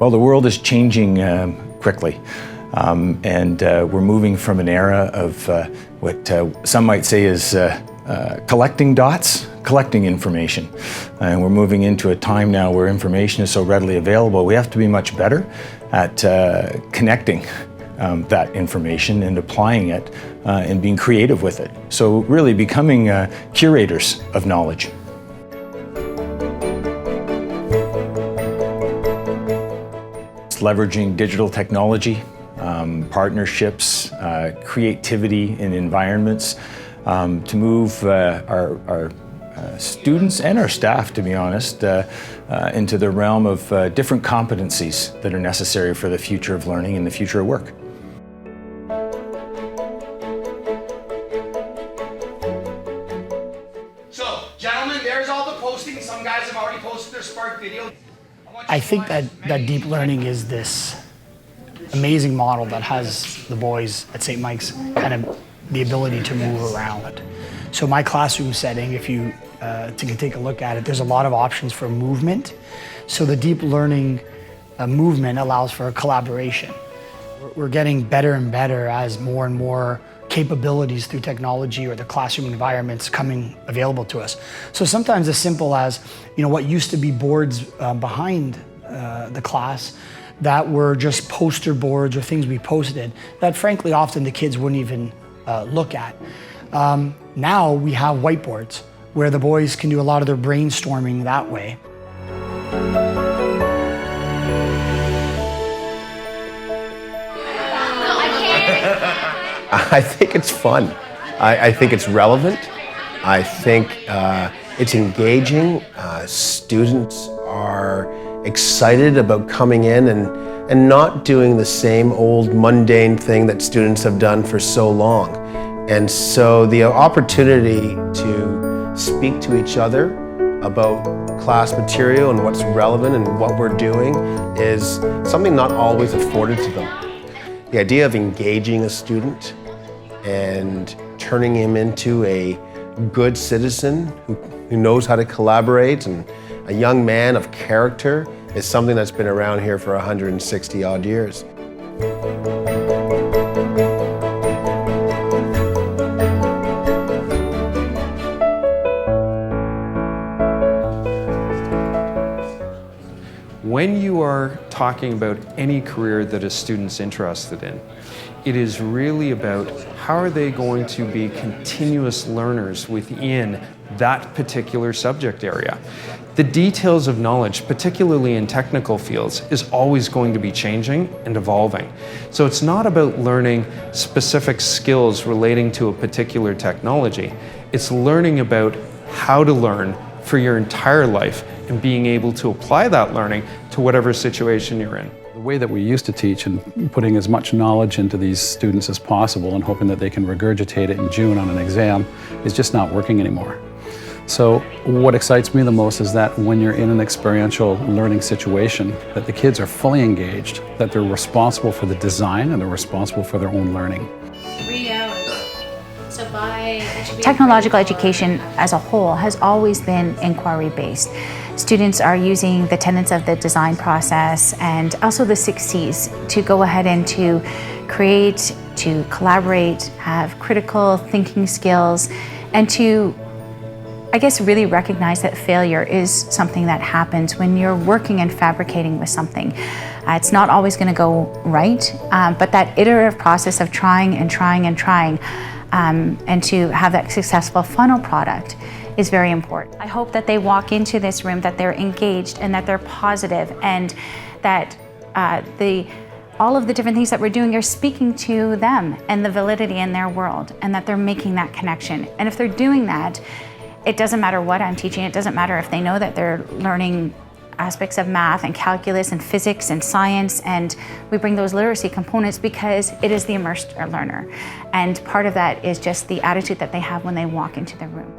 Well, the world is changing quickly, and we're moving from an era of what some might say is collecting dots, collecting information. And we're moving into a time now where information is so readily available. We have to be much better at connecting that information and applying it and being creative with it. So really becoming curators of knowledge. It's leveraging digital technology, partnerships, creativity in environments to move our students and our staff, to be honest, into the realm of different competencies that are necessary for the future of learning and the future of work. So, gentlemen, there's all the postings. Some guys have already posted their Spark video. I think that deep learning is this amazing model that has the boys at St. Mike's kind of the ability to move around. So my classroom setting, if you take a look at it, there's a lot of options for movement. So the deep learning movement allows for collaboration. We're getting better and better as more and more capabilities through technology or the classroom environments coming available to us. So sometimes as simple as, what used to be boards behind the class that were just poster boards or things we posted that frankly often the kids wouldn't even look at. Now we have whiteboards where the boys can do a lot of their brainstorming that way. I think it's fun. I think it's relevant. I think it's engaging. Students are excited about coming in and not doing the same old mundane thing that students have done for so long. And so the opportunity to speak to each other about class material and what's relevant and what we're doing is something not always afforded to them. The idea of engaging a student and turning him into a good citizen who knows how to collaborate and a young man of character is something that's been around here for 160 odd years. When you are talking about any career that a student's interested in, it is really about how are they going to be continuous learners within that particular subject area. The details of knowledge, particularly in technical fields, is always going to be changing and evolving. So it's not about learning specific skills relating to a particular technology. It's learning about how to learn for your entire life and being able to apply that learning to whatever situation you're in. The way that we used to teach and putting as much knowledge into these students as possible and hoping that they can regurgitate it in June on an exam is just not working anymore. So what excites me the most is that when you're in an experiential learning situation, that the kids are fully engaged, that they're responsible for the design and they're responsible for their own learning. 3 hours. So Technological education as a whole has always been inquiry-based. Students are using the tenets of the design process and also the 6 C's to go ahead and to create, to collaborate, have critical thinking skills, and to, I guess, really recognize that failure is something that happens when you're working and fabricating with something. It's not always going to go right, but that iterative process of trying and trying and trying and to have that successful final product is very important. I hope that they walk into this room, that they're engaged and that they're positive, and that all of the different things that we're doing are speaking to them and the validity in their world, and that they're making that connection. And if they're doing that, it doesn't matter what I'm teaching. It doesn't matter if they know that they're learning aspects of math and calculus and physics and science, and we bring those literacy components because it is the immersed learner. And part of that is just the attitude that they have when they walk into the room.